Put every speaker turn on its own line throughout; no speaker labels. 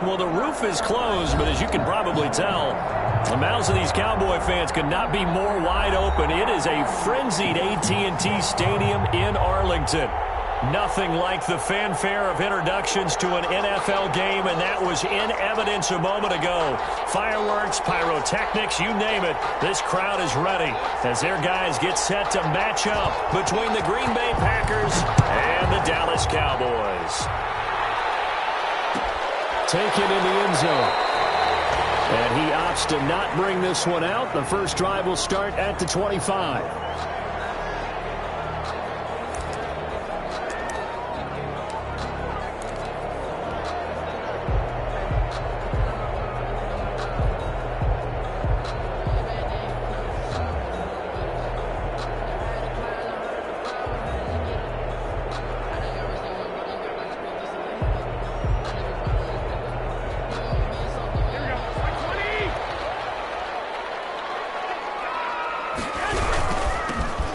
Well, the roof is closed, but as you can probably tell, the mouths of these Cowboy fans could not be more wide open. It is a frenzied AT&T Stadium in Arlington. Nothing like the fanfare of introductions to an NFL game, and that was in evidence a moment ago. Fireworks, pyrotechnics, you name it. This crowd is ready as their guys get set to match up between the Green Bay Packers and the Dallas Cowboys. Taken in the end zone. And he opts to not bring this one out. The first drive will start at the 25.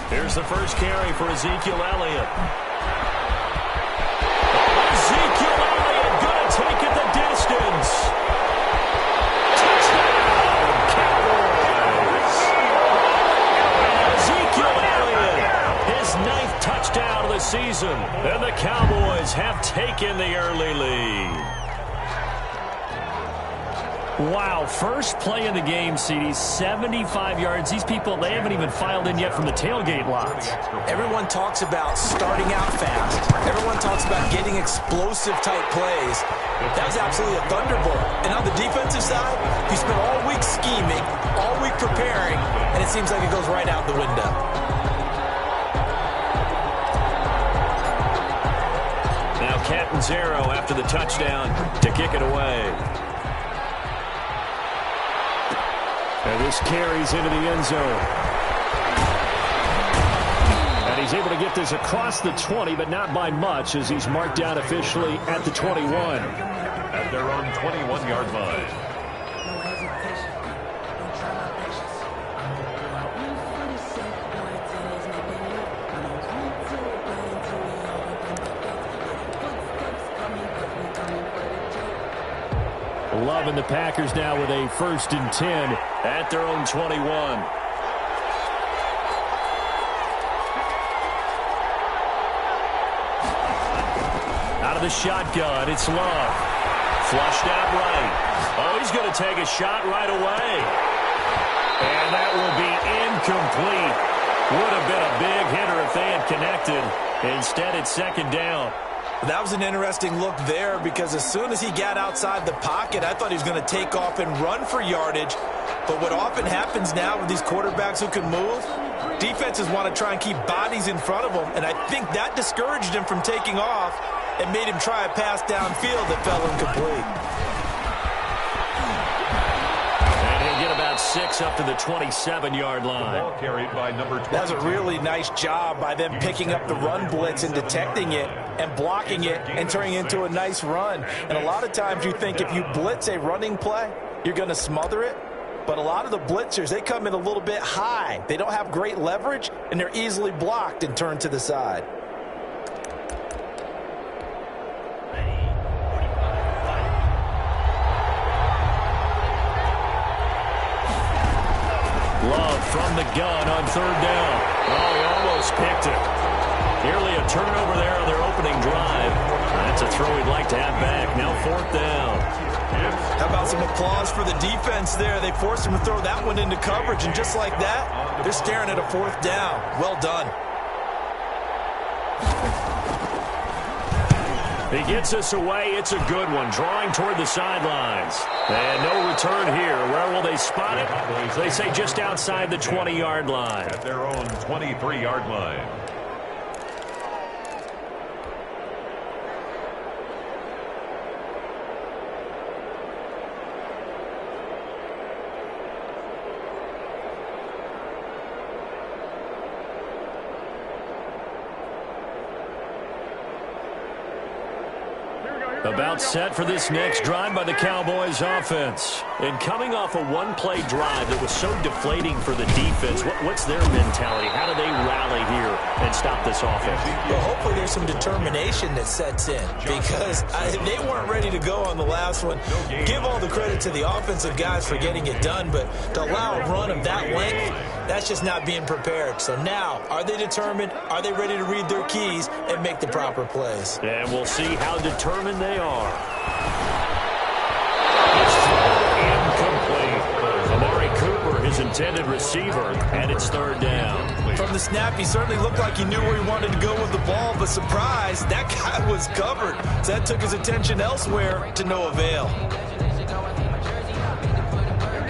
Here's the first carry for Ezekiel Elliott. Ezekiel Elliott going to take it the distance. Touchdown, Cowboys. Ezekiel Elliott, his 9th touchdown of the season. And the Cowboys have taken the early lead. Wow, first play of the game, CD, 75 yards. These people, they haven't even filed in yet from the tailgate lots.
Everyone talks about starting out fast. Everyone talks about getting explosive-type plays. That was absolutely a thunderbolt. And on the defensive side, you spent all week scheming, all week preparing, and it seems like it goes right out the window.
Now Catanzaro after the touchdown to kick it away. And this carries into the end zone. And he's able to get this across the 20, but not by much, as he's marked down officially at the 21.
At their own 21-yard line.
11, the Packers now with a 1st and 10 at their own 21. Out of the shotgun, it's Love. Flushed out right. Oh, he's going to take a shot right away. And that will be incomplete. Would have been a big hitter if they had connected. Instead, it's 2nd down.
That was an interesting look there because as soon as he got outside the pocket, I thought he was going to take off and run for yardage. But what often happens now with these quarterbacks who can move, defenses want to try and keep bodies in front of them. And I think that discouraged him from taking off and made him try a pass downfield that fell incomplete.
And he'll get about 6 up to the 27-yard line.
Ball carried by number 22.
That was a really nice job by them picking up the run blitz and detecting it and blocking it and turning it into a nice run. And a lot of times you think if you blitz a running play, you're going to smother it. But a lot of the blitzers, they come in a little bit high. They don't have great leverage, and they're easily blocked and turned to the side.
Love from the gun on 3rd down. Oh, he almost picked it. Nearly a turnover there on their opening drive. That's a throw he'd like to have back. Now 4th down.
How about some applause for the defense there? They forced him to throw that one into coverage, and just like that, they're staring at a 4th down. Well done.
He gets us away. It's a good one. Drawing toward the sidelines. And no return here. Where will they spot it? They say just outside the 20-yard line.
At their own 23-yard line.
About set for this next drive by the Cowboys offense. And coming off a one-play drive that was so deflating for the defense, what's their mentality? How do they rally here and stop this offense?
Well, hopefully there's some determination that sets in because they weren't ready to go on the last one. Give all the credit to the offensive guys for getting it done, but to allow a run of that length, that's just not being prepared. So now, are they determined? Are they ready to read their keys and make the proper plays?
And we'll see how determined they are. It's thrown incomplete. Amari Cooper, his intended receiver, and it's third down.
From the snap, he certainly looked like he knew where he wanted to go with the ball, but surprise, that guy was covered. So that took his attention elsewhere to no avail.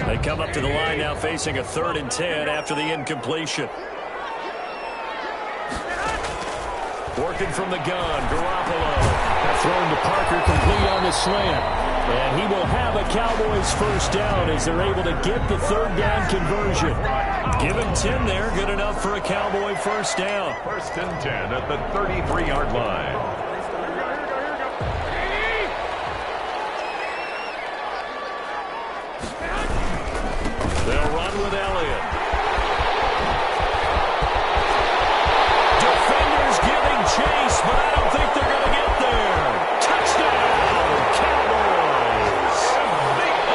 They come up to the line now facing a 3rd and 10 after the incompletion. Working from the gun, Garoppolo. Thrown to Parker, complete on the slant. And he will have a Cowboys first down as they're able to get the 3rd down conversion. Give him 10 there, good enough for a Cowboy first down.
1st and 10 at the 33-yard line.
They'll run with Elliott. Defenders giving chase, but I don't think they're going to get there. Touchdown, Cowboys.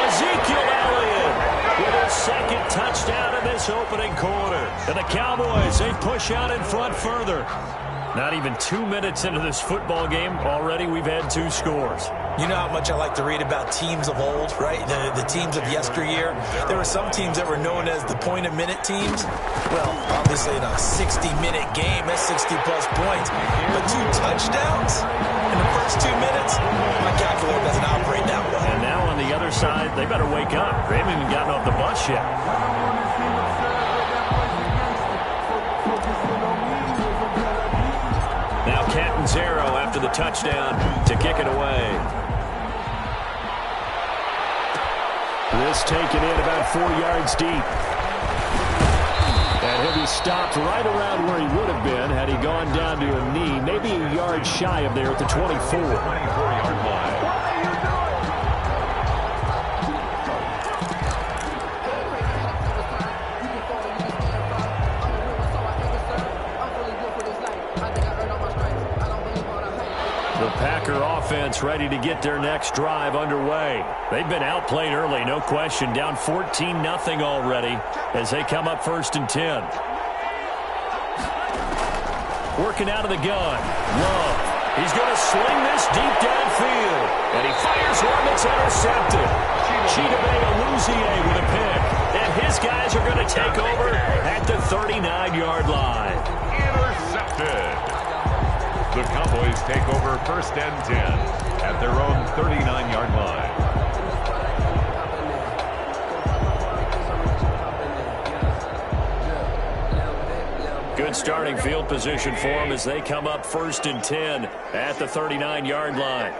Ezekiel Elliott with his 2nd touchdown in this opening quarter. And the Cowboys, they push out in front further. Not even 2 minutes into this football game, already we've had 2 scores.
You know how much I like to read about teams of old, right? The teams of yesteryear. There were some teams that were known as the point-a-minute teams. Well, obviously in a 60-minute game, that's 60-plus points. But 2 touchdowns in the first 2 minutes? My calculator doesn't operate that way.
And now on the other side, they better wake up. They haven't even gotten off the bus yet. Now Catanzaro after the touchdown to kick it away. This taken in about 4 yards deep. And he'll be stopped right around where he would have been had he gone down to a knee, maybe a yard shy of there at the 24.
24-yard line.
The Packer offense ready to get their next drive underway. They've been outplayed early, no question. Down 14-0 already as they come up 1st and 10. Working out of the gun. Love. He's going to sling this deep downfield. And he fires one that's intercepted. Chidobe Awuzie with a pick. And his guys are going to take over at the 39-yard line.
Intercepted. The Cowboys take over 1st and 10 at their own 39-yard line.
Good starting field position for them as they come up 1st and 10 at the 39-yard line.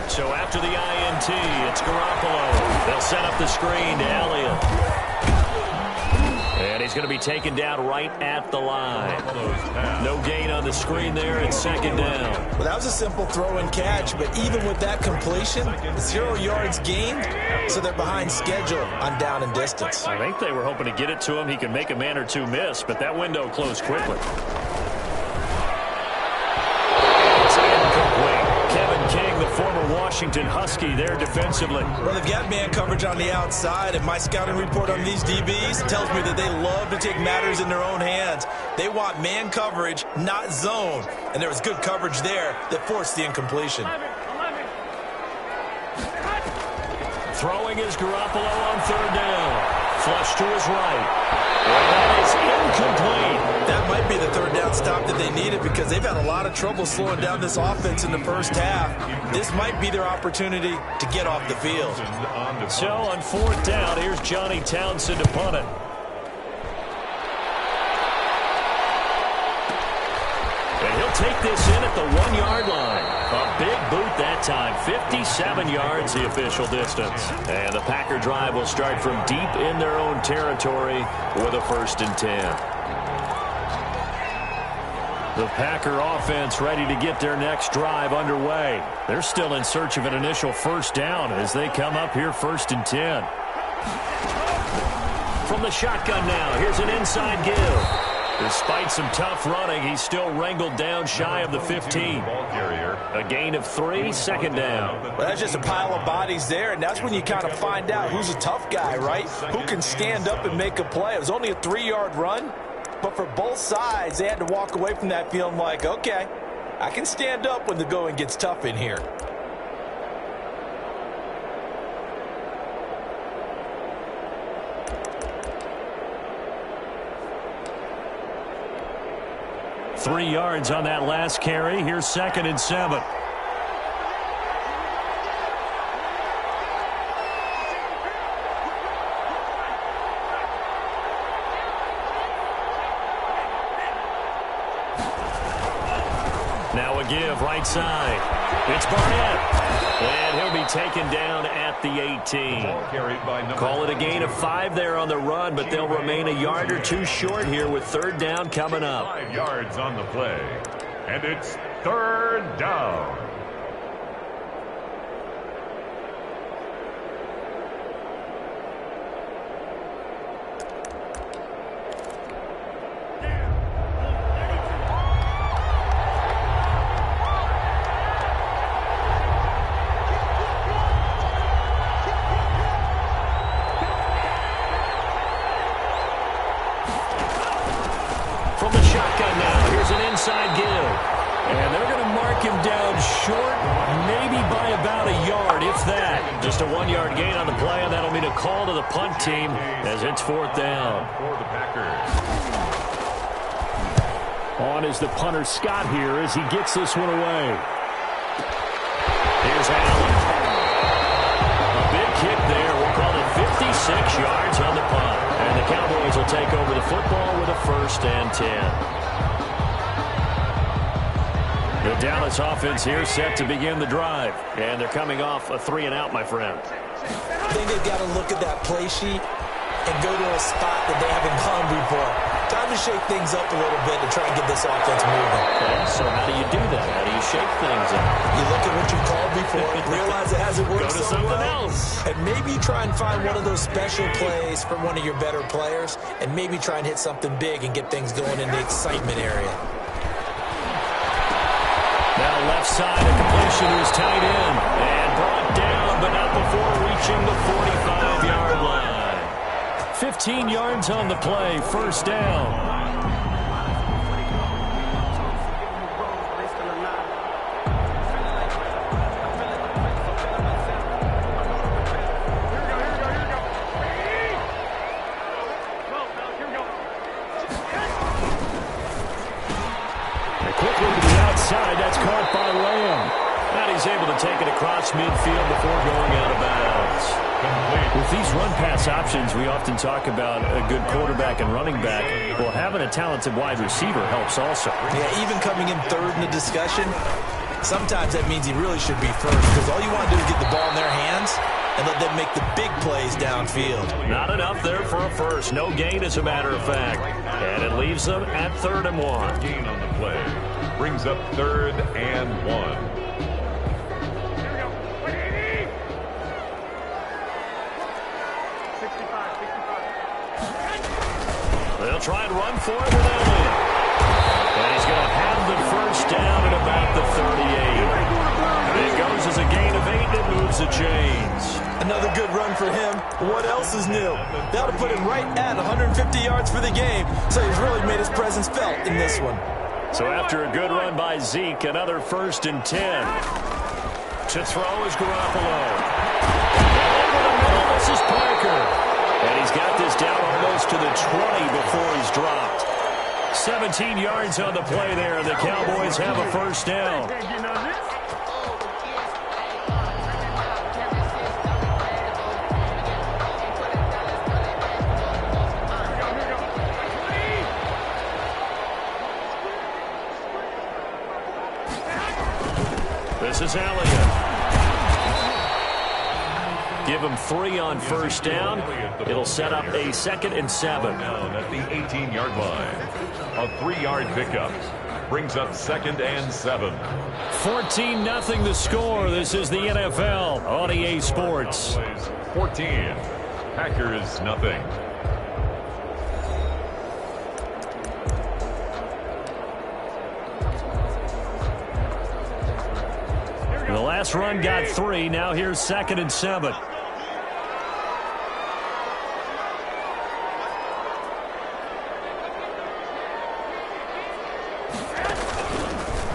So after the INT, it's Garoppolo. They'll set up the screen to Elliott. And he's going to be taken down right at the line. No gain on the screen there. It's 2nd down.
Well, that was a simple throw and catch, but even with that completion, 0 yards gained, so they're behind schedule on down and distance.
I think they were hoping to get it to him. He could make a man or 2 miss, but that window closed quickly. It's incomplete. Kevin King, the former Washington Husky, there defensively.
Well, they've got man coverage on the outside, and my scouting report on these DBs tells me that they love to take matters in their own hands. They want man coverage, not zone. And there was good coverage there that forced the incompletion.
Throwing is Garoppolo on 3rd down. Flush to his right. And that is incomplete.
That might be the 3rd down stop that they needed because they've had a lot of trouble slowing down this offense in the first half. This might be their opportunity to get off the field.
So on 4th down, here's Johnny Townsend to punt it. And he'll take this in at the 1-yard line. A big boot that time. 57 yards the official distance. And the Packer drive will start from deep in their own territory with a 1st and 10. The Packer offense ready to get their next drive underway. They're still in search of an initial first down as they come up here 1st and 10. From the shotgun now, here's an inside give. Despite some tough running, he's still wrangled down shy of the 15. A gain of 3, 2nd down.
Well, that's just a pile of bodies there, and that's when you kind of find out who's a tough guy, right? Who can stand up and make a play. It was only a 3-yard run, but for both sides, they had to walk away from that feeling like, okay, I can stand up when the going gets tough in here.
Three yards on that last carry. Here's 2nd and 7. Now a give right side. It's Barnett. And he'll be taken down at the 18. Call it a gain of 5 there on the run, but they'll remain a yard or 2 short here with 3rd down coming up.
5 yards on the play. And it's 3rd down.
Inside give. And they're going to mark him down short, maybe by about a yard, if that. Just a 1-yard gain on the play, and that'll mean a call to the punt team as it's 4th down.
For the Packers.
On is the punter Scott here as he gets this one away. Here's Allen. A big kick there. We'll call it 56 yards on the punt. And the Cowboys will take over the football with a 1st and 10. The Dallas offense here set to begin the drive. And they're coming off a 3-and-out, my friend.
I think they've got to look at that play sheet and go to a spot that they haven't gone before. Time to shake things up a little bit to try and get this offense moving.
Okay, so how do you do that? How do you shake things up?
You look at what you've called before, realize it hasn't worked
Go to something else.
And maybe try and find one of those special plays from one of your better players, and maybe try and hit something big and get things going in the excitement area.
Now left side, a completion to his tight end. And brought down, but not before reaching the 45-yard line. 15 yards on the play, 1st down. That's caught by Lamb. And he's able to take it across midfield before going out of bounds. With these run-pass options, we often talk about a good quarterback and running back. Well, having a talented wide receiver helps also.
Yeah, even coming in 3rd in the discussion, sometimes that means he really should be 1st, because all you want to do is get the ball in their hands and let them make the big plays downfield.
Not enough there for a 1st. No gain, as a matter of fact. And it leaves them at 3rd and 1.
Gain on the play. Brings up 3rd and 1.
They'll try and run for it with Elliott. And he's going to have the 1st down at about the 38. It goes as a gain of 8 and it moves the chains.
Another good run for him. What else is new? That'll put him right at 150 yards for the game. So he's really made his presence felt in this one.
So after a good run by Zeke, another 1st and 10. To throw is Garoppolo. Over the middle, this is Parker. And he's got this down almost to the 20 before he's dropped. 17 yards on the play there, and the Cowboys have a 1st down. This is Elliott. Give him 3 on 1st down. It'll set up a 2nd and 7.
Down at the 18-yard line. A 3-yard pickup. brings up 2nd and 7.
14-0 the score. This is the NFL on EA Sports.
14. Packers nothing.
The last run got 3. Now here's 2nd and 7.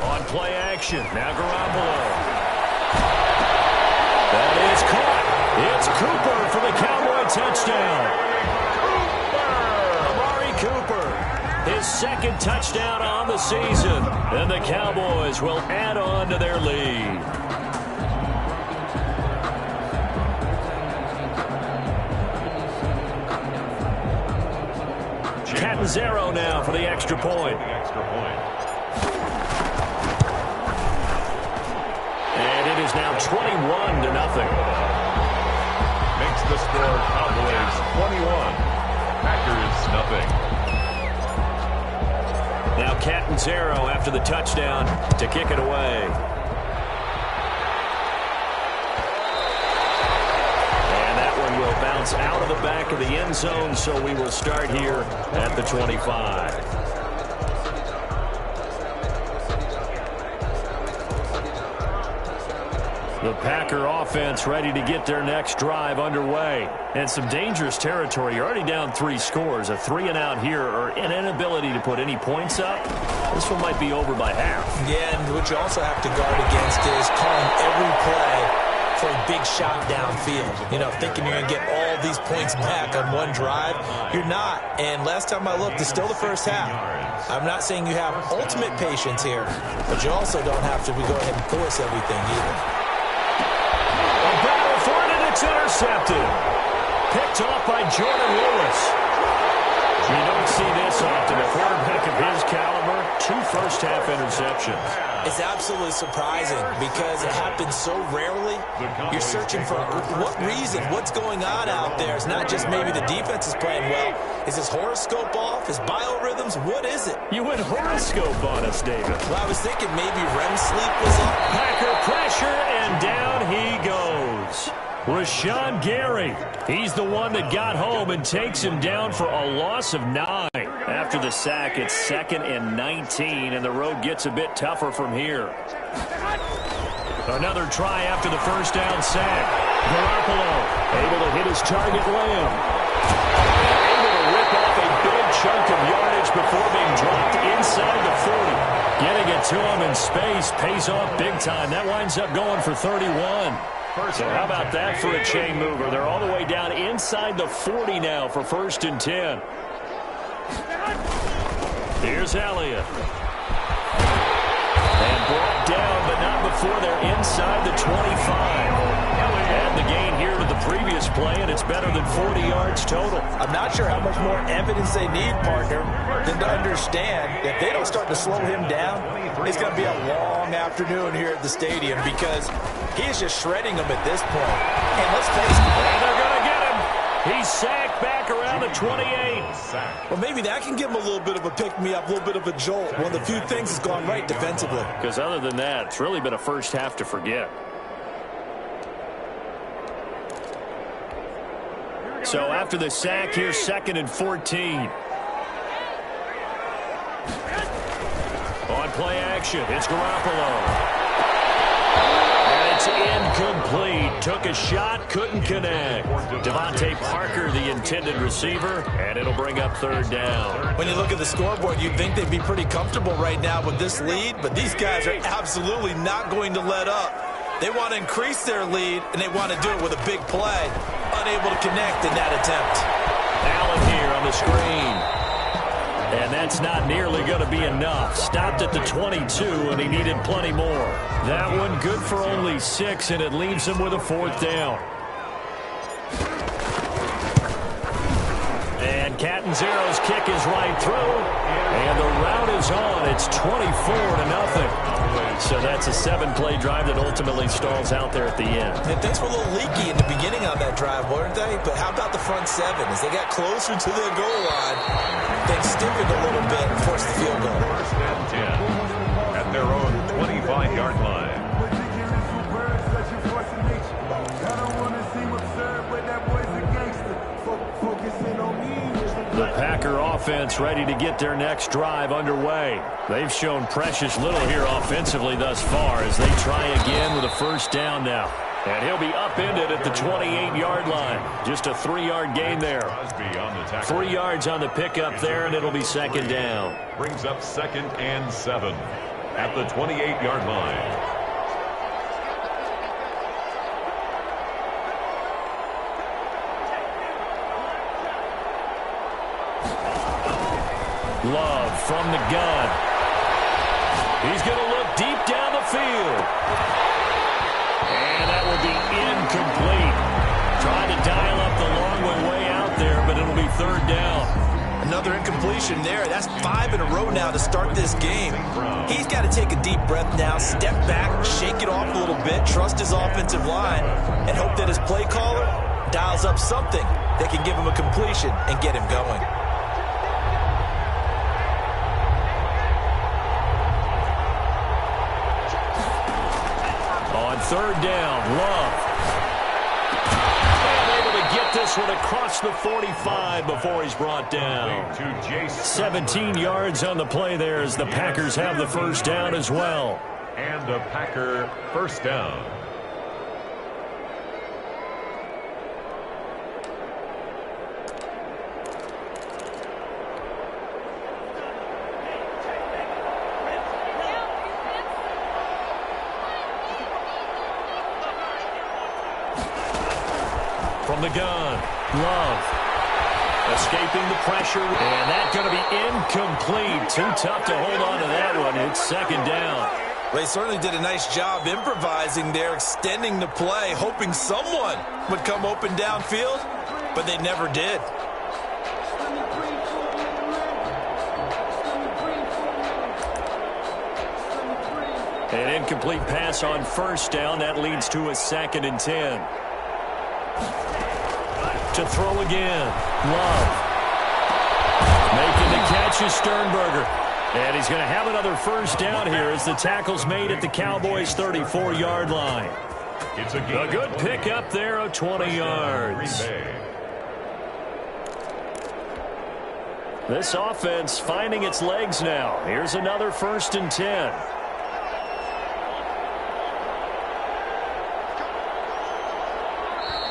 On play action. Now Garoppolo. That is caught. It's Cooper for the Cowboy touchdown. Amari Cooper, his 2nd touchdown on the season. And the Cowboys will add on to their lead. Catanzaro now for the extra point. And it is now 21-0.
Makes the score Cowboys 21. Packers nothing.
Now Catanzaro after the touchdown to kick it away. And that one will bounce out of the back of the end zone, so we will start here at the 25. The Packer offense ready to get their next drive underway. And some dangerous territory. You're already down 3 scores. A 3-and-out here or an inability to put any points up. This one might be over by half.
Yeah, and what you also have to guard against is calling every play for a big shot downfield. You know, thinking you're going to get all these points back on one drive. You're not. And last time I looked, it's still the first half. I'm not saying you have ultimate patience here, but you also don't have to go ahead and force everything either.
It's intercepted. Picked off by Jordan Lewis. You don't see this often. A quarterback of his caliber, 2 first-half interceptions.
It's absolutely surprising because it happens so rarely. You're searching for what reason, what's going on out there. It's not just maybe the defense is playing well. Is his horoscope off? His biorhythms? What is it?
You went horoscope on us, David.
Well, I was thinking maybe REM sleep was off.
Packer pressure, and down he goes. Rashawn Gary, he's the one that got home and takes him down for a loss of 9. After the sack, it's 2nd and 19, and the road gets a bit tougher from here. Another try after the first down sack. Garoppolo able to hit his target Lamb. Able to rip off a big chunk of yardage before being dropped inside the 40. Getting it to him in space pays off big time. That winds up going for 31. So how about that for a chain mover? They're all the way down inside the 40 now for 1st and 10. Here's Elliott. And brought down, but not before they're inside the 25. And the gain here to the previous play, and it's better than 40 yards total.
I'm not sure how much more evidence they need, partner, than to understand if they don't start to slow him down, it's going to be a long afternoon here at the stadium because he's just shredding them at this point. And let's face it.
And they're going to get him. He's sacked back around the 28.
Well, maybe that can give him a little bit of a pick-me-up, a little bit of a jolt. One of the few things that's gone right defensively.
Because other than that, it's really been a first half to forget. So after the sack, here's 2nd and 14. On play action, it's Garoppolo. And it's incomplete. Took a shot, couldn't connect. Devontae Parker, the intended receiver, and it'll bring up 3rd down.
When you look at the scoreboard, you'd think they'd be pretty comfortable right now with this lead, but these guys are absolutely not going to let up. They want to increase their lead, and they want to do it with a big play. Unable to connect in that attempt.
Allen here on the screen. And that's not nearly going to be enough. Stopped at the 22, and he needed plenty more. That one good for only 6, and it leaves him with a 4th down. And Catanzaro's kick is right through. And the route is on. It's 24-0. So that's a 7-play drive that ultimately stalls out there at the end.
And things were a little leaky in the beginning on that drive, weren't they? But how about the front 7? As they got closer to their goal line, things stiffened a little bit and forced the field goal.
1st and 10. 35-yard line.
The Packer offense ready to get their next drive underway. They've shown precious little here offensively thus far as they try again with a first down now. And he'll be upended at the 28-yard line. Just a 3-yard gain there. 3 yards on the pickup there, and it'll be second down.
Brings up 2nd and 7 at the 28-yard line.
Love from the gun. He's going to look deep down the field. And that will be incomplete. Trying to dial up the long way out there, but it'll be third down.
Another incompletion there. That's 5 in a row now to start this game. He's got to take a deep breath now, step back, shake it off a little bit, trust his offensive line, and hope that his play caller dials up something that can give him a completion and get him going.
Third down, Love. And able to get this one across the 45 before he's brought down. 17 yards on the play there as the Packers have the first down as well.
And a Packer first down.
From the gun, Love escaping the pressure, and that's going to be incomplete. Too tough to hold on to that one. It's second down.
They certainly did a nice job improvising there, extending the play, hoping someone would come open downfield, but they never did.
An incomplete pass on first down. That leads to a 2nd and 10. To throw again. Love. Making the catch is Sternberger. And he's going to have another first down here as the tackle's made at the Cowboys' 34-yard line.
It's a
good pickup there of 20 yards. This offense finding its legs now. Here's another 1st and 10.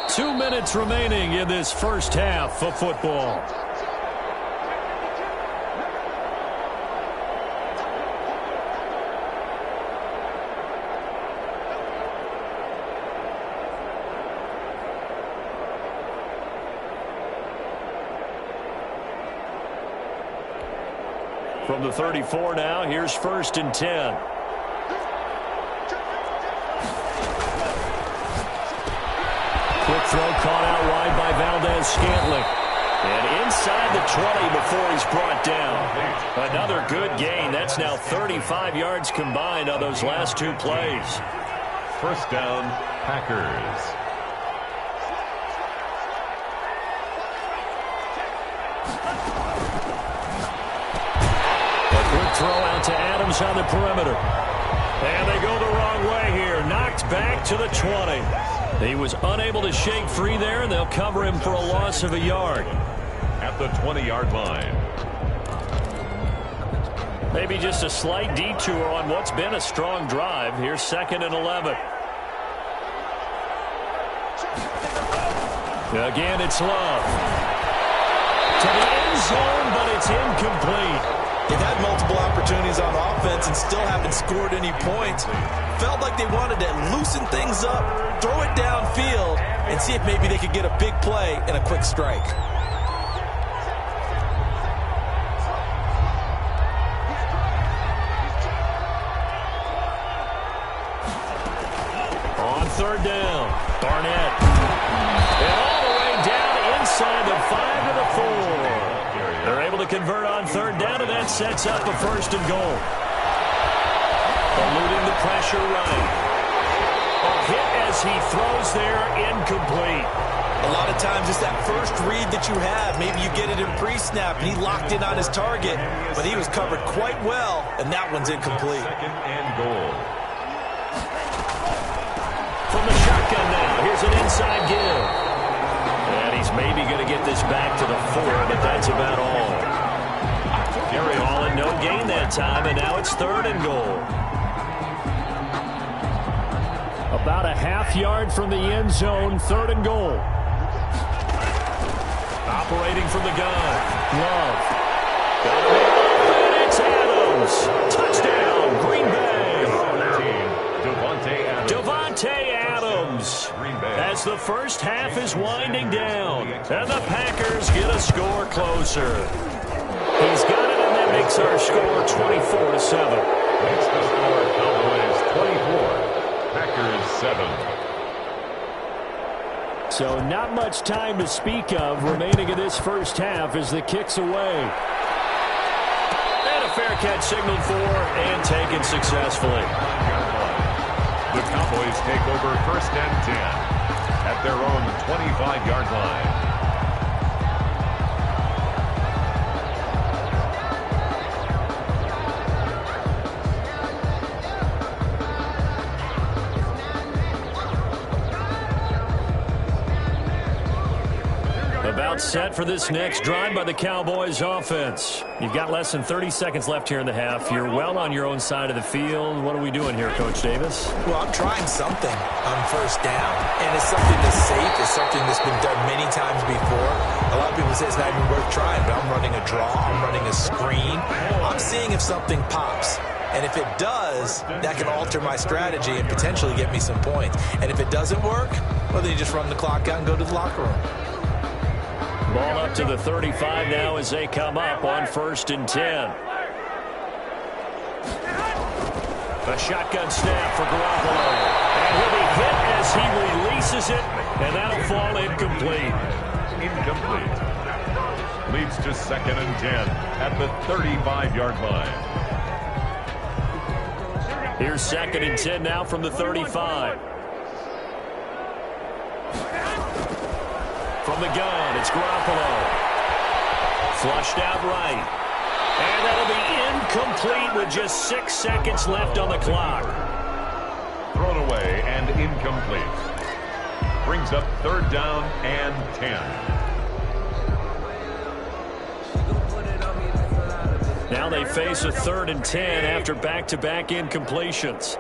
Two minutes remaining in this first half of football. From the 34 now, here's 1st and 10. Quick throw caught out wide by Valdez-Scantling. And inside the 20 before he's brought down. Another good gain. That's now 35 yards combined on those last 2 plays.
First down, Packers.
A quick throw out to Adams on the perimeter. And they go the wrong way here. Knocked back to the 20. He was unable to shake free there, and they'll cover him for a loss of a yard.
At the 20-yard line.
Maybe just a slight detour on what's been a strong drive. Here's 2nd and 11. Again, it's Love. To the end zone, but it's incomplete.
They've had multiple opportunities on offense and still haven't scored any points. Felt like they wanted to loosen things up, throw it downfield, and see if maybe they could get a big play and a quick strike.
On third down, Barnett. And all the way down inside the 5 to the 4. They're able to convert on third down, and that sets up a 1st and goal. Eluding the pressure right. A hit as he throws there, incomplete.
A lot of times it's that first read that you have. Maybe you get it in pre-snap, and he locked in on his target, but he was covered quite well, and that one's incomplete.
2nd and goal.
from the shotgun now. Here's an inside give. And he's maybe going to get this back to the 4, but that's about all. Gary Hall, no gain that time, and now it's 3rd and goal. About a half yard from the end zone, 3rd and goal. Operating from the gun. Love. And it's Adams. Touchdown, Green Bay. Devontae Adams. As the first half is winding down, and the Packers get a score closer. He's got it, and that makes our score 24-7.
Makes the score Cowboys 24, Packers 7.
So not much time to speak of remaining in this first half as the kick's away. And a fair catch signaled for and taken successfully.
The Cowboys take over 1st and 10 at their own 25-yard line.
About set for this next drive by the Cowboys offense. You've got less than 30 seconds left here in the half. You're well on your own side of the field. What are we doing here, Coach Davis?
Well, I'm trying something on 1st down, and it's something that's safe. It's something that's been done many times before. A lot of people say it's not even worth trying, but I'm running a draw. I'm running a screen. I'm seeing if something pops. And if it does, that can alter my strategy and potentially get me some points. And if it doesn't work, well, then you just run the clock out and go to the locker room.
Ball up to the 35 now as they come up on 1st and 10. A shotgun snap for Garoppolo. And he'll be hit as he releases it, and that'll fall incomplete.
Incomplete. Leads to 2nd and 10 at the 35-yard line.
Here's 2nd and 10 now from the 35. From the gun, it's Garoppolo. Flushed out right. And that'll be incomplete with just 6 seconds left on the clock.
Thrown away and incomplete. Brings up 3rd down and 10.
Now they face a 3rd and 10 after back-to-back incompletions.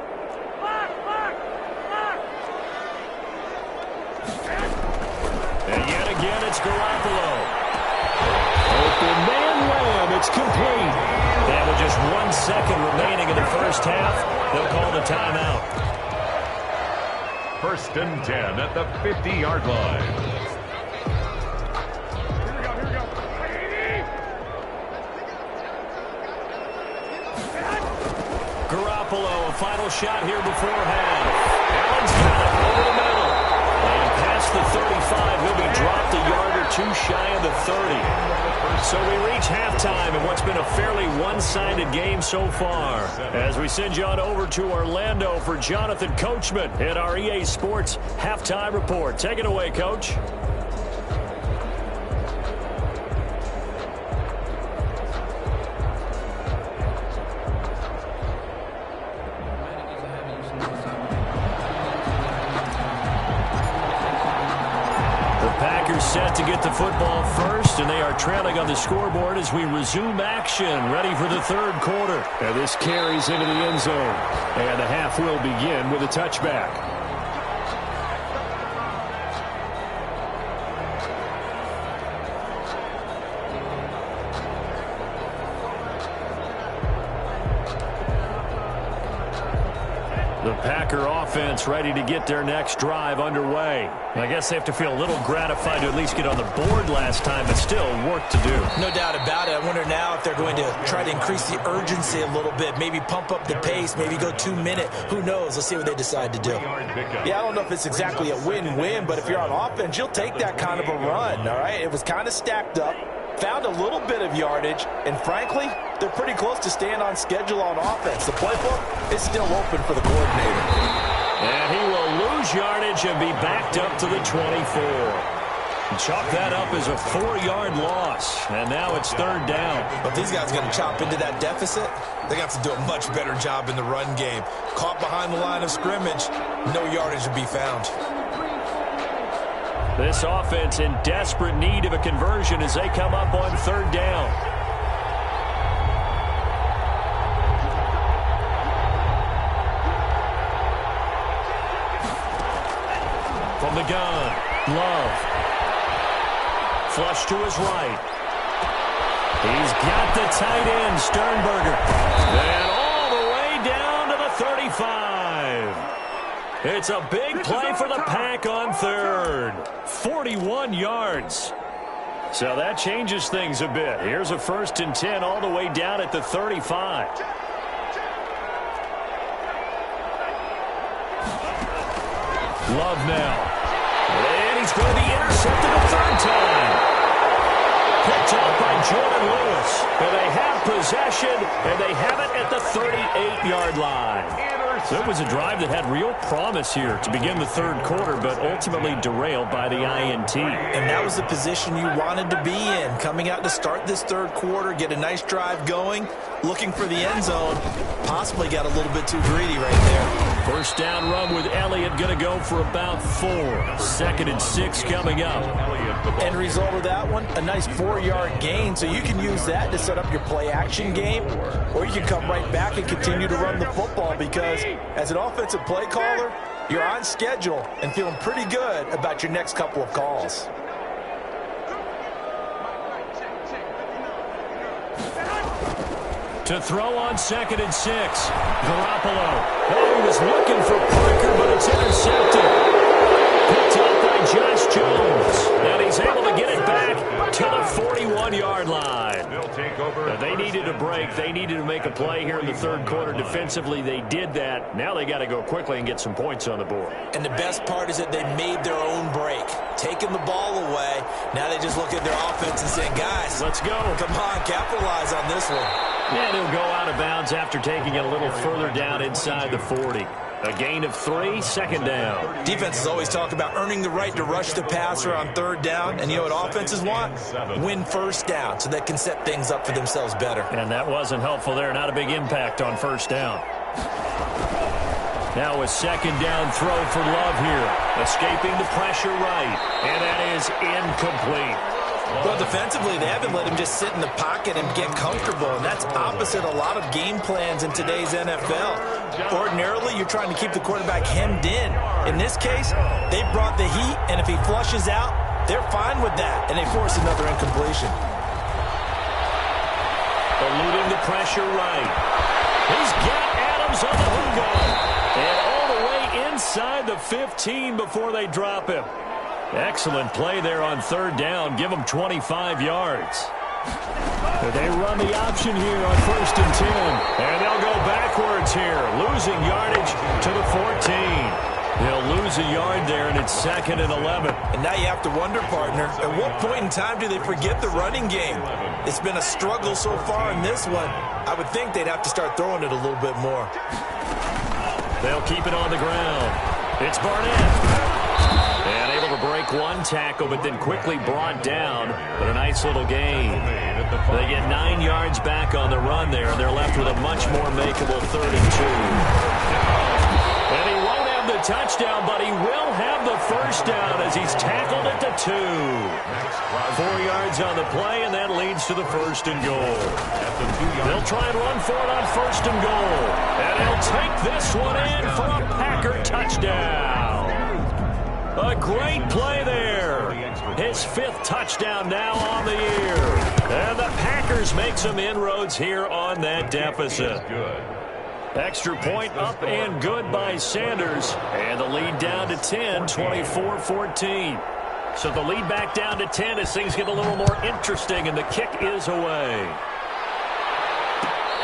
And yet again, it's Garoppolo. Open man lamb, it's complete. And with just 1 second remaining in the first half, they'll call the timeout.
1st and 10 at the 50-yard line.
Garoppolo, a final shot here before half. Allen's got it over the middle. And past the 35, he'll be dropped a yard or 2 shy of the 30. So we reach halftime in what's been a fairly one-sided game so far. As we send you on over to Orlando for Jonathan Coachman in our EA Sports Halftime Report. Take it away, Coach. Set to get the football first, and they are trailing on the scoreboard as we resume action, ready for the 3rd quarter. And this carries into the end zone, and the half will begin with a touchback. The Packer offense ready to get their next drive underway. I guess they have to feel a little gratified to at least get on the board last time, but still work to do.
No doubt about it. I wonder now if they're going to try to increase the urgency a little bit, maybe pump up the pace, maybe go 2-minute. Who knows? Let's see what they decide to do. Yeah, I don't know if it's exactly a win-win, but if you're on offense, you'll take that kind of a run, all right? It was kind of stacked up. Found a little bit of yardage, and frankly, they're pretty close to staying on schedule on offense. The playbook is still open for the coordinator.
And he will lose yardage and be backed up to the 24. Chalk that up as a 4-yard loss, and now it's third down.
But these guys are going to chop into that deficit. They're going to have to do a much better job in the run game. Caught behind the line of scrimmage, no yardage to be found.
This offense in desperate need of a conversion as they come up on third down. From the gun, Love. Flush to his right. He's got the tight end, Sternberger. And all the way down to the 35. It's a big play for the Pack on third. 41 yards. So that changes things a bit. Here's a 1st and 10 all the way down at the 35. Love now. And he's going to be intercepted a third time. Picked up by Jordan Lewis. And they have possession, and they have it at the 38-yard line. So it was a drive that had real promise here to begin the third quarter, but ultimately derailed by the INT.
And that was the position you wanted to be in. Coming out to start this third quarter, get a nice drive going, looking for the end zone. Possibly got a little bit too greedy right there.
First down run with Elliott going to go for about 4. 2nd and 6 coming up.
End result of that one, a nice 4-yard gain. So you can use that to set up your play-action game, or you can come right back and continue to run the football because as an offensive play caller, you're on schedule and feeling pretty good about your next couple of calls.
To throw on 2nd and 6. Garoppolo. Oh, he was looking for Parker, but it's intercepted. Picked up by Josh Jones. And he's able to get it back to the 41-yard line. They needed a break. They needed to make a play here in the third quarter. Defensively, they did that. Now they got to go quickly and get some points on the board.
And the best part is that they made their own break. Taking the ball away. Now they just look at their offense and say, guys,
let's go.
Come on, capitalize on this one.
And he'll go out of bounds after taking it a little further down inside the 40. A gain of 3, 2nd down.
Defenses always talk about earning the right to rush the passer on third down. And you know what offenses want? Win first down so they can set things up for themselves better.
And that wasn't helpful there. Not a big impact on first down. Now a 2nd down throw for Love here. Escaping the pressure right. And that is incomplete.
Well, defensively, they haven't let him just sit in the pocket and get comfortable, and that's opposite a lot of game plans in today's NFL. Ordinarily, you're trying to keep the quarterback hemmed in. In this case, they brought the heat, and if he flushes out, they're fine with that, and they force another incompletion.
Eluding the pressure right. He's got Adams on the hook on. And all the way inside the 15 before they drop him. Excellent play there on third down. Give them 25 yards. They run the option here on 1st and 10. And they'll go backwards here. Losing yardage to the 14. They'll lose a yard there, and it's 2nd and 11.
And now you have to wonder, partner, at what point in time do they forget the running game? It's been a struggle so far in this one. I would think they'd have to start throwing it a little bit more.
They'll keep it on the ground. It's Barnett. And able to break one tackle, but then quickly brought down. But a nice little gain. They get 9 yards back on the run there, and they're left with a much more makeable 3rd and 2. And he won't have the touchdown, but he will have the first down as he's tackled at the 2. 4 yards on the play, and that leads to the 1st and goal. They'll try and run for it on 1st and goal. And he'll take this one in for a Packer touchdown. A great play there. His 5th touchdown now on the year. And the Packers make some inroads here on that deficit. Extra point up and good by Sanders. And the lead down to 10, 24-14. So the lead back down to 10 as things get a little more interesting, and the kick is away.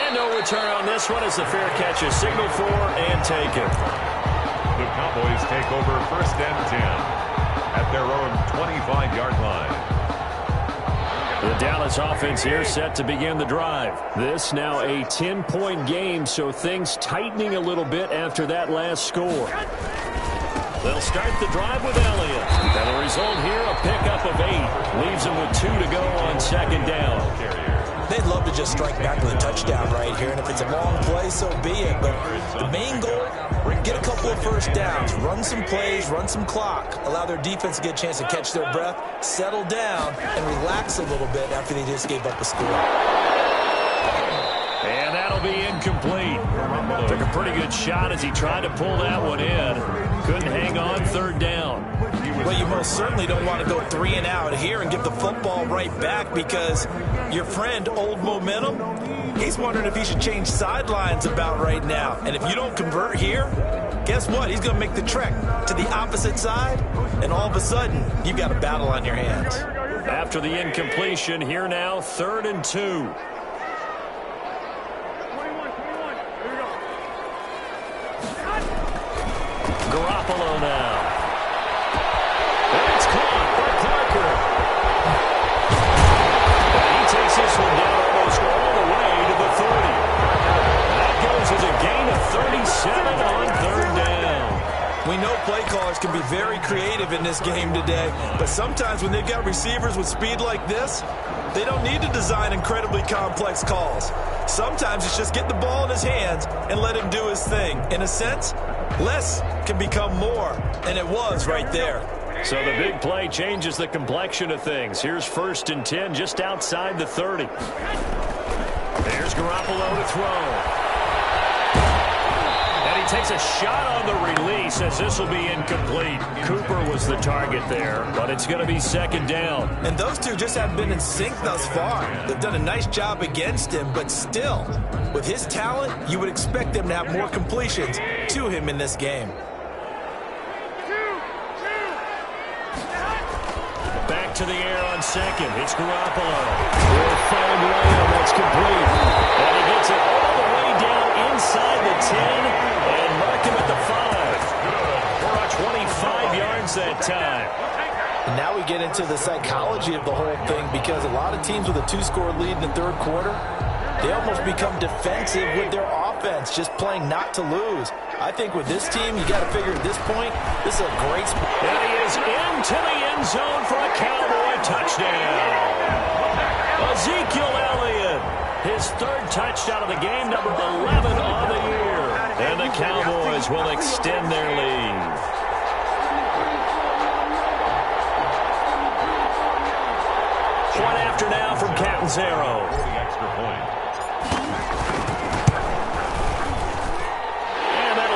And no return on this one as the fair catch is signaled for and taken.
The Cowboys take over 1st and 10 at their own 25-yard line.
The Dallas offense here set to begin the drive. This now a 10-point game, so things tightening a little bit after that last score. They'll start the drive with Elliott. And the result here, a pickup of 8. Leaves them with 2 to go on second down.
They'd love to just strike back with a touchdown right here, and if it's a long play, so be it. But the main goal, get a couple of first downs, run some plays, run some clock, allow their defense to get a chance to catch their breath, settle down, and relax a little bit after they just gave up a score.
And that'll be incomplete. Took a pretty good shot as he tried to pull that one in. Couldn't hang on third down.
Well, you most certainly don't want to go 3 and out here and give the football right back, because your friend, Old Momentum, he's wondering if he should change sidelines about right now. And if you don't convert here, guess what? He's going to make the trek to the opposite side, and all of a sudden, you've got a battle on your hands.
After the incompletion, here now, 3rd and 2. Garoppolo now. And it's caught by Parker. And he takes this one down almost all the way to the 30. That goes as a gain of 37 on 3rd down.
We know play callers can be very creative in this game today, but sometimes when they've got receivers with speed like this, they don't need to design incredibly complex calls. Sometimes it's just get the ball in his hands and let him do his thing. In a sense, less can become more, and it was right there.
So the big play changes the complexion of things. Here's 1st and 10 just outside the 30. There's Garoppolo to throw. And he takes a shot on the release as this will be incomplete. Cooper was the target there, but it's going to be 2nd down.
And those two just haven't been in sync thus far. They've done a nice job against him, but still, with his talent, you would expect them to have more completions to him in this game.
Back to the air on 2nd. It's Garoppolo. Will find Lamb. That's complete. And he gets it all the way down inside the 10 and marked him at the 5. For a 25 yards that time.
And now we get into the psychology of the whole thing, because a lot of teams with a 2-score lead in the 3rd quarter, they almost become defensive with their offense, just playing not to lose. I think with this team, you got to figure at this point, this is a great spot.
And he is into the end zone for a Cowboy touchdown. Ezekiel Elliott, his 3rd touchdown of the game, number 11 on the year. And the Cowboys will extend their lead. One after now from Catanzaro.
For the extra point.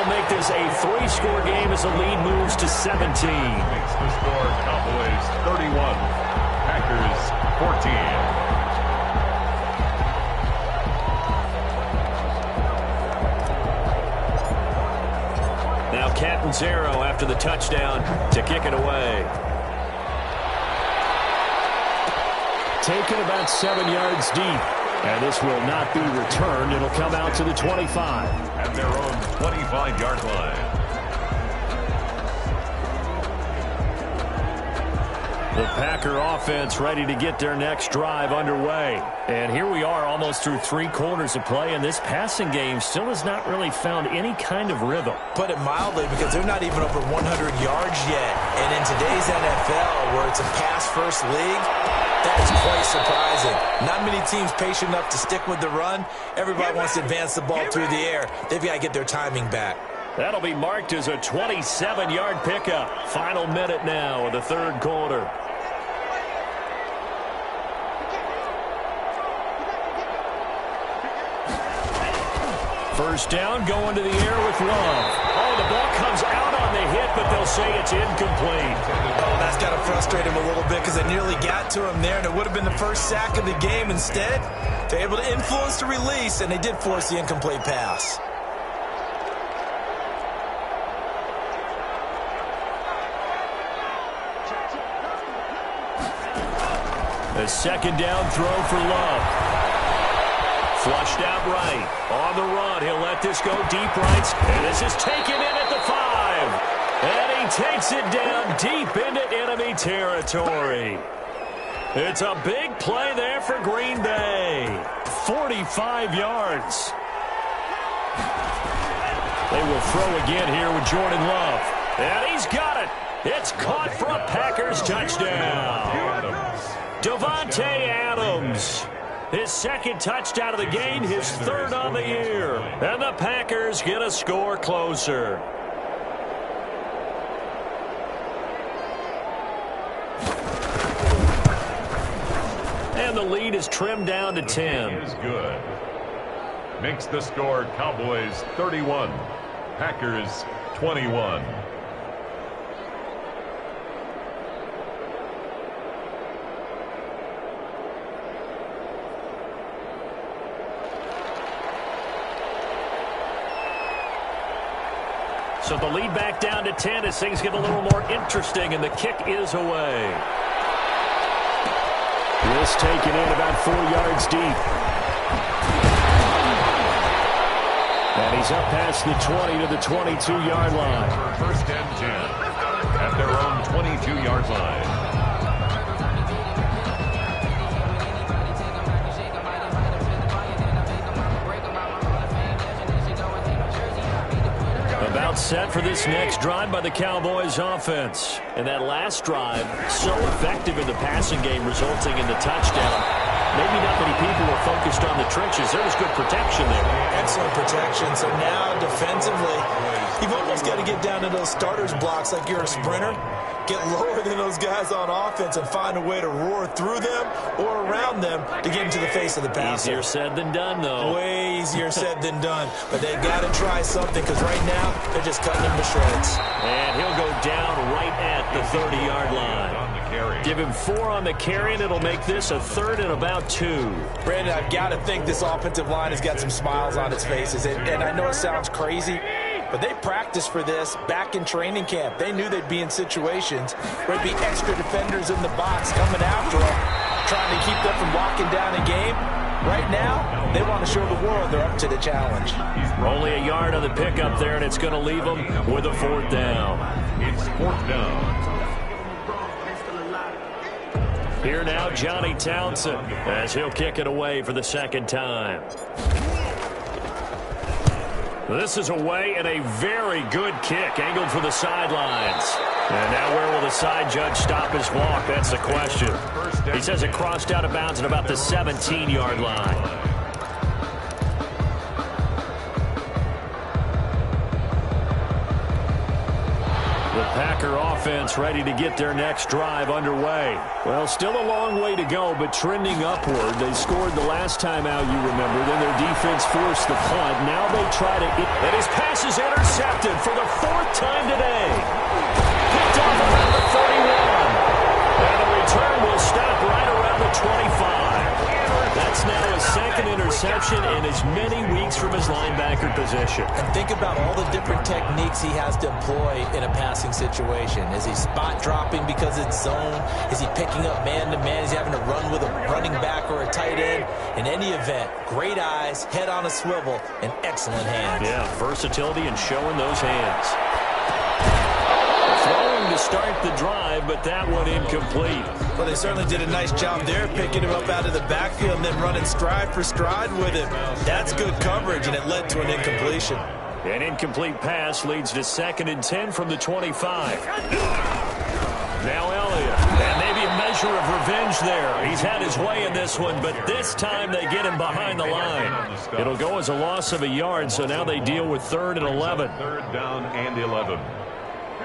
Make this a 3-score game as the lead moves to 17.
Makes the score Cowboys 31, Packers 14.
Now Catanzaro after the touchdown to kick it away. Taken about 7 yards deep. And this will not be returned. It'll come out to the 25.
At their own 25-yard line.
The Packer offense ready to get their next drive underway. And here we are almost through 3 quarters of play, and this passing game still has not really found any kind of rhythm.
Put it mildly, because they're not even over 100 yards yet. And in today's NFL, where it's a pass-first league, that is quite surprising. Not many teams patient enough to stick with the run. Everybody wants to advance the ball through the air. They've got to get their timing back.
That'll be marked as a 27-yard pickup. Final minute now of the 3rd quarter. First down, going to the air with Love. Oh, the ball comes out on the hit, but they'll say it's incomplete.
Oh, that's got to frustrate him a little bit, because they nearly got to him there, and it would have been the first sack of the game. Instead, they're able to influence the release, and they did force the incomplete pass.
The 2nd down throw for Love. Flushed out right. On the run, he'll let this go deep right. And this is taken in at the 5. And he takes it down deep into enemy territory. It's a big play there for Green Bay. 45 yards. They will throw again here with Jordan Love. And he's got it. It's caught for a Packers touchdown. Davante Adams. His second touchdown of the game, his third on the year. And the Packers get a score closer. And the lead is trimmed down to 10.
Is good. Makes the score Cowboys 31, Packers 21.
So the lead back down to 10 as things get a little more interesting, and the kick is away. This taken in about 4 yards deep. And he's up past the 20 to the 22-yard line.
First and 10 at their own 22-yard line.
About set for this next drive by the Cowboys offense. And that last drive, so effective in the passing game, resulting in the touchdown. Maybe not many people were focused on the trenches. There was good protection there.
Excellent protection. So now, defensively, you've almost got to get down to those starters blocks like you're a sprinter. Get lower than those guys on offense and find a way to roar through them or around them to get into the face of the passer.
Easier said than done, though.
Way easier said than done. But they've got to try something because right now they're just cutting him to shreds.
And he'll go down right at the 30-yard line. Give him 4 on the carry, and it'll make this a third and about 2.
Brandon, I've got to think this offensive line has got some smiles on its faces. And I know it sounds crazy, but they practiced for this back in training camp. They knew they'd be in situations where there'd be extra defenders in the box coming after them, trying to keep them from walking down a game. Right now, they want to show the world they're up to the challenge.
Only a yard on the pickup there, and it's going to leave them with a 4th down.
It's 4th down.
Here now, Johnny Townsend, as he'll kick it away for the second time. This is away, and a very good kick, angled for the sidelines. And now where will the side judge stop his walk? That's the question. He says it crossed out of bounds at about the 17-yard line. The Packer offense ready to get their next drive underway. Well, still a long way to go, but trending upward. They scored the last time out, you remember. Then their defense forced the punt. Now they try to... And his pass is intercepted for the 4th time today. Picked off around the 31. And the return will stop right around the 25. That's now his second interception in as many weeks from his linebacker position.
And think about all the different techniques he has to employ in a passing situation. Is he spot dropping because it's zone? Is he picking up man-to-man? Is he having to run with a running back or a tight end? In any event, great eyes, head on a swivel, and excellent hands.
Yeah, versatility and showing those hands. Throwing to start the drive, but that one incomplete.
Well, they certainly did a nice job there, picking him up out of the backfield and then running stride for stride with him. That's good coverage, and it led to an incompletion.
An incomplete pass leads to 2nd and 10 from the 25. Now Elliott, and maybe a measure of revenge there. He's had his way in this one, but this time they get him behind the line. It'll go as a loss of a yard, so now they deal with 3rd and 11.
3rd down and 11.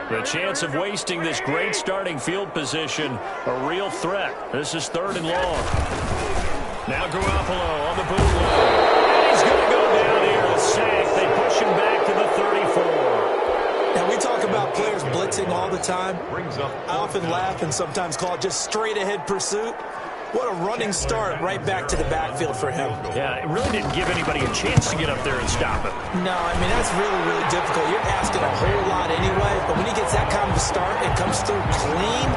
The chance of wasting this great starting field position, a real threat. This is 3rd and long. Now Garoppolo on the bootleg. And he's going to go down here, a sack. They push him back to the 34.
Now, we talk about players blitzing all the time. I often laugh and sometimes call it just straight-ahead pursuit. What a running start right back to the backfield for him.
Yeah, it really didn't give anybody a chance to get up there and stop him.
No, I mean, that's really, really difficult. You're asking a whole lot anyway, but when he gets that kind of a start and comes through clean,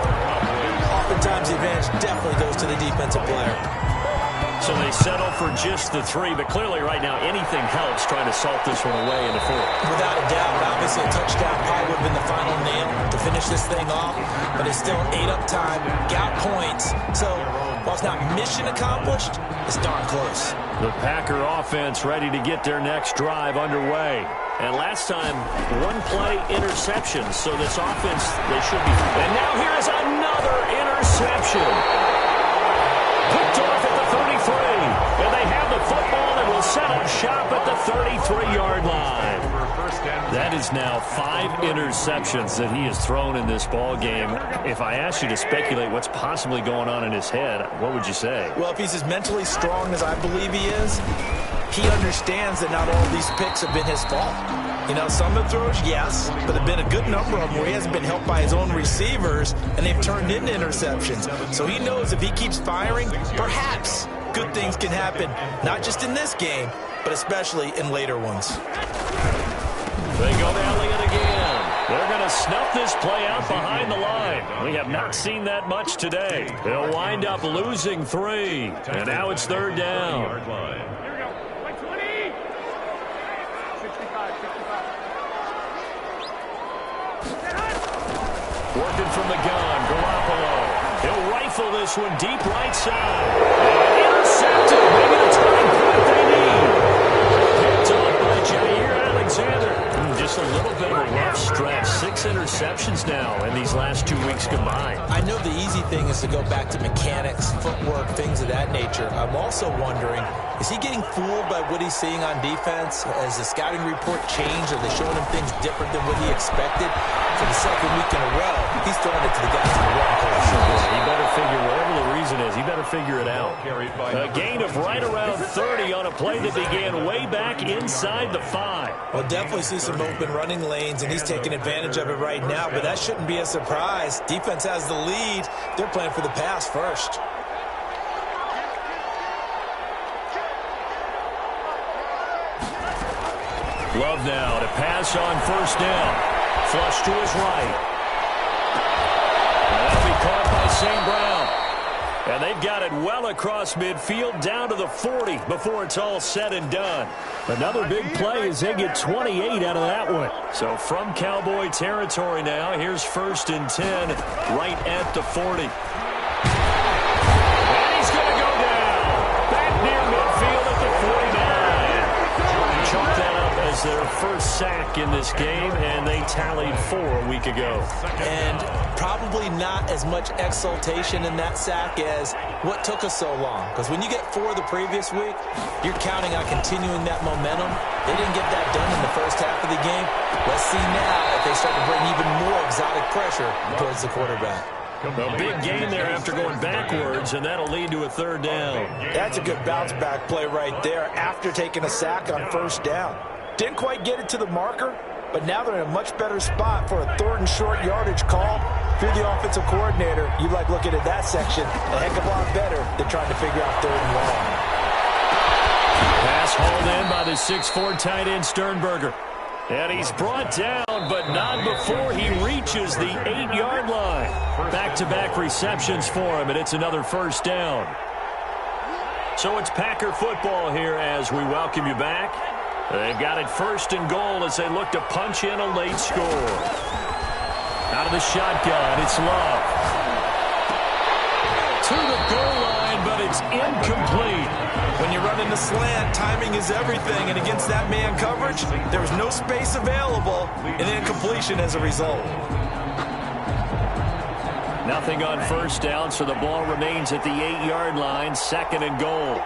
oftentimes the advantage definitely goes to the defensive player.
So they settle for just the 3, but clearly right now anything helps trying to salt this one away in the 4th.
Without a doubt, obviously a touchdown probably would have been the final nail to finish this thing off, but it's still ate up time, got points. So while it's not mission accomplished, it's darn close.
The Packer offense ready to get their next drive underway. And last time, one play interception. So this offense, they should be. And now here is another interception. Picked off at the 33. And they have the football and will set up shop at the 33-yard line. That is now 5 interceptions that he has thrown in this ball game. If I asked you to speculate what's possibly going on in his head, what would you say?
Well, if he's as mentally strong as I believe he is, he understands that not all of these picks have been his fault. You know, some of the throws, yes, but there have been a good number of them where he hasn't been helped by his own receivers, and they've turned into interceptions. So he knows if he keeps firing, perhaps good things can happen, not just in this game, but especially in later ones.
They go to Elliott again. They're going to snuff this play out behind the line. We have not seen that much today. They'll wind up losing 3, and now it's 3rd down. Working from the gun, Garoppolo. He'll rifle this one deep right side. And intercepted. Maybe the turning point they need. Picked off by Jair Alexander. Just a little bit of a rough stretch. 6 interceptions now in these last 2 weeks combined.
I know the easy thing is to go back to mechanics, footwork, things of that nature. I'm also wondering, is he getting fooled by what he's seeing on defense? Has the scouting report changed? Are they showing him things different than what he expected? For the 2nd week in a row, he's throwing it to the guys in the wrong place.
He better figure, whatever the reason is, he better figure it out. A gain of right around 30 on a play that began way back inside the 5.
We'll definitely see some open running lanes, and he's taking advantage of it right now, but that shouldn't be a surprise. Defense has the lead. They're playing for the pass first.
Love now to pass on 1st down. Flush to his right. And that'll be caught by St. Brown. And they've got it well across midfield down to the 40 before it's all said and done. Another big play as they get 28 out of that one. So from Cowboy territory now, here's 1st and 10 right at the 40. And he's going to go down. Back near midfield at the 49. Chalk that up as their first sack in this game, and they tallied 4 a week ago.
And probably not as much exultation in that sack as what took us so long. Because when you get 4 the previous week, you're counting on continuing that momentum. They didn't get that done in the first half of the game. Let's see now if they start to bring even more exotic pressure towards the quarterback.
A big gain there after going backwards, and that'll lead to a 3rd down.
That's a good bounce-back play right there after taking a sack on 1st down. Didn't quite get it to the marker, but now they're in a much better spot for a 3rd and short yardage call. If you're the offensive coordinator, you like looking at that section a heck of a lot better than trying to figure out 3rd and long.
Pass hauled in by the 6'4" tight end Sternberger. And he's brought down, but not before he reaches the 8-yard line. Back-to-back receptions for him, and it's another 1st down. So it's Packer football here as we welcome you back. They've got it 1st and goal as they look to punch in a late score. Out of the shotgun, it's Love. To the goal line, but it's incomplete.
When you're running the slant, timing is everything, and against that man coverage, there was no space available, and incompletion as a result.
Nothing on 1st down, so the ball remains at the 8-yard line, 2nd and goal.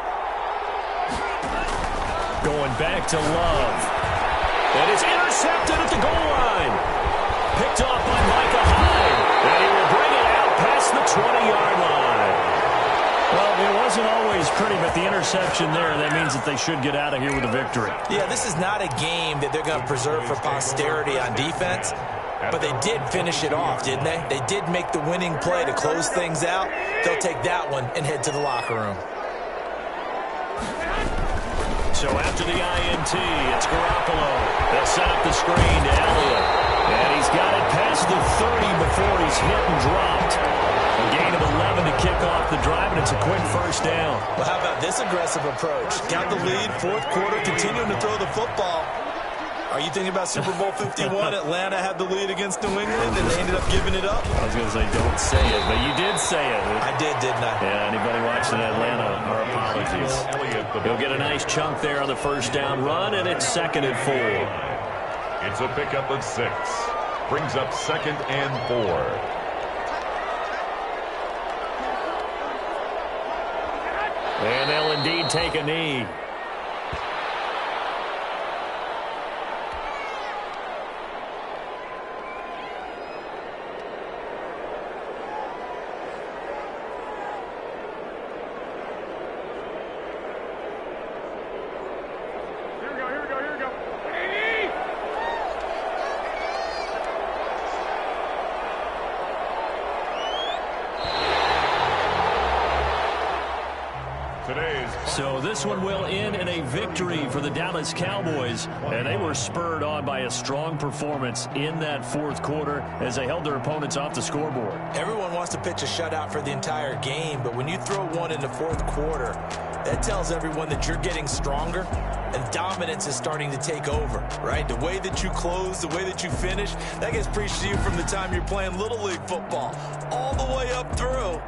Going back to Love. And it's intercepted at the goal line. Picked off by Micah Hyde. And he will bring it out past the 20-yard line. Well, it wasn't always pretty, but the interception there, that means that they should get out of here with a victory.
Yeah, this is not a game that they're going to preserve for posterity on defense, but they did finish it off, didn't they? They did make the winning play to close things out. They'll take that one and head to the locker room.
So after the INT, it's Garoppolo. They'll set up the screen to Elliott. And he's got it past the 30 before he's hit and dropped. A gain of 11 to kick off the drive, and it's a quick 1st down.
Well, how about this aggressive approach? Got the lead, 4th quarter, continuing to throw the football. Are you thinking about Super Bowl 51? Atlanta had the lead against New England, and they ended up giving it up?
I was going to say, don't say it, but you did say it.
I did, didn't I?
Yeah, anybody watching Atlanta, our apologies. He'll get a nice chunk there on the 1st down run, and it's 2nd and 4.
It's a pickup of 6. Brings up 2nd and 4.
And they'll indeed take a knee. So this one will end in a victory for the Dallas Cowboys, and they were spurred on by a strong performance in that fourth quarter as they held their opponents off the scoreboard.
Everyone wants to pitch a shutout for the entire game, but when you throw one in the fourth quarter, that tells everyone that you're getting stronger and dominance is starting to take over, right? The way that you close, the way that you finish, that gets preached to you from the time you're playing Little League football all the way up through.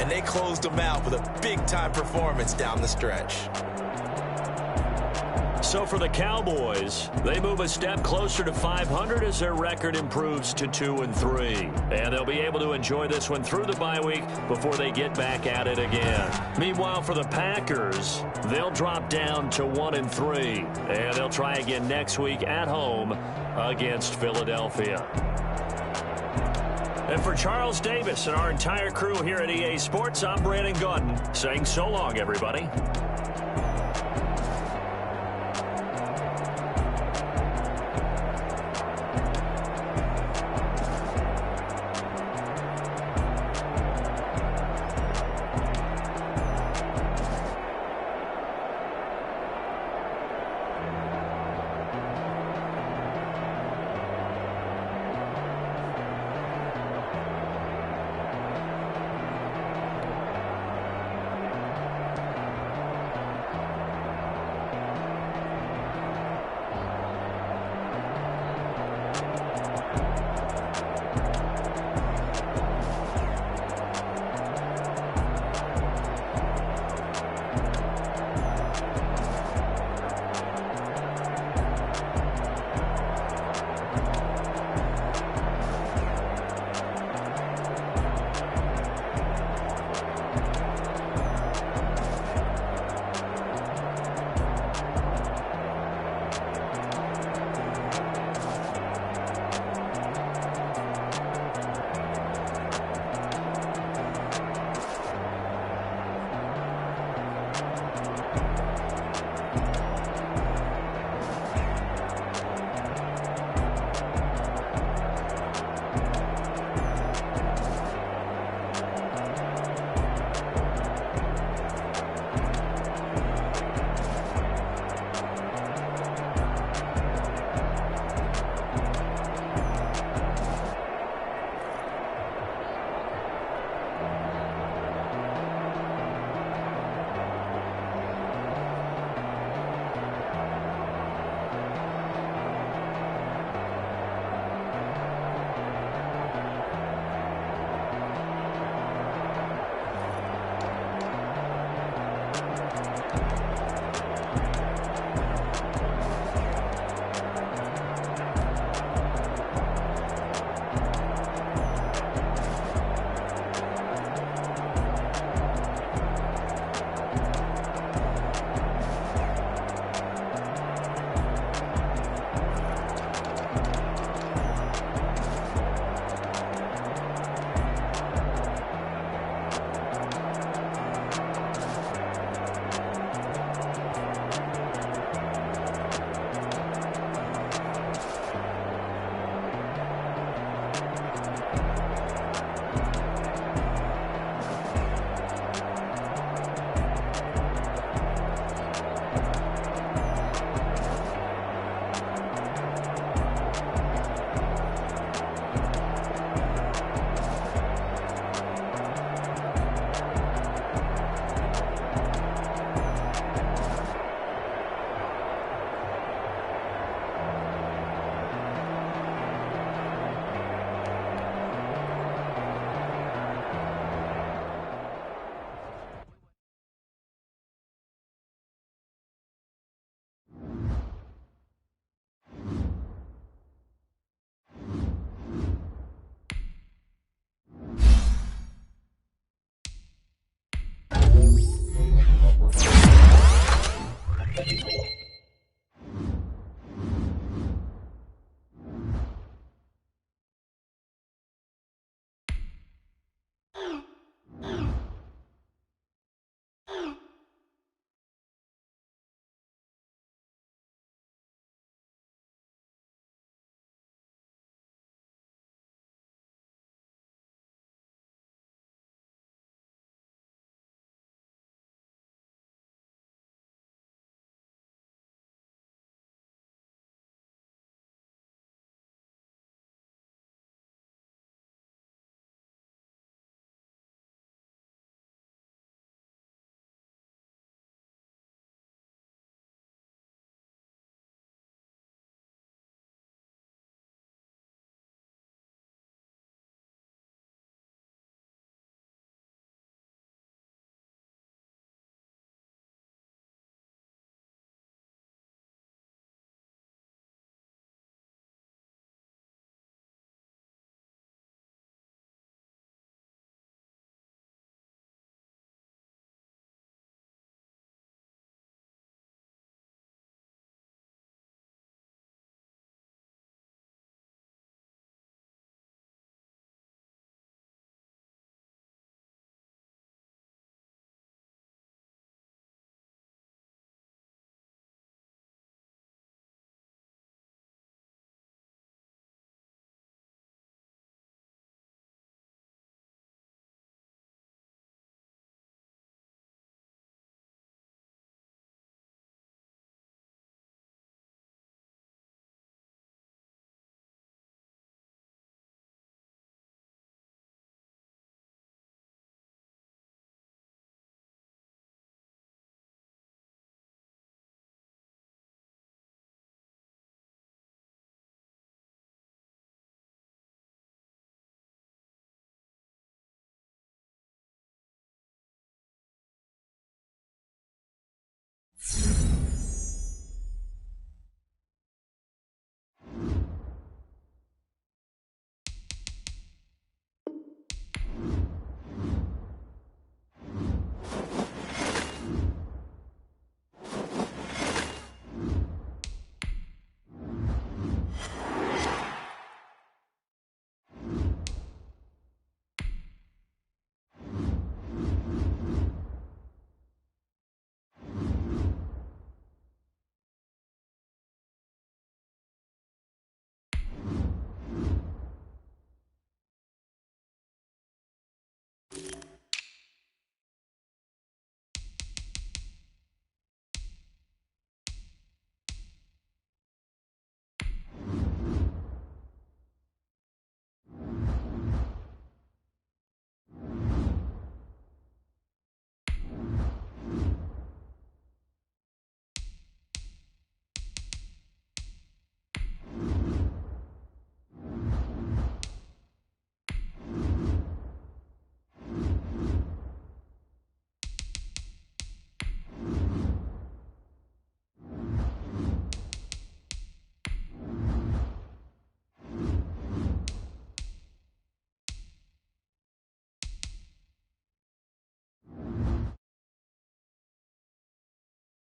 And they closed them out with a big-time performance down the stretch.
So for the Cowboys, they move a step closer to 500 as their record improves to 2-3. And they'll be able to enjoy this one through the bye week before they get back at it again. Meanwhile, for the Packers, they'll drop down to 1-3. And they'll try again next week at home against Philadelphia. And for Charles Davis and our entire crew here at EA Sports, I'm Brandon Gaudin saying so long, everybody.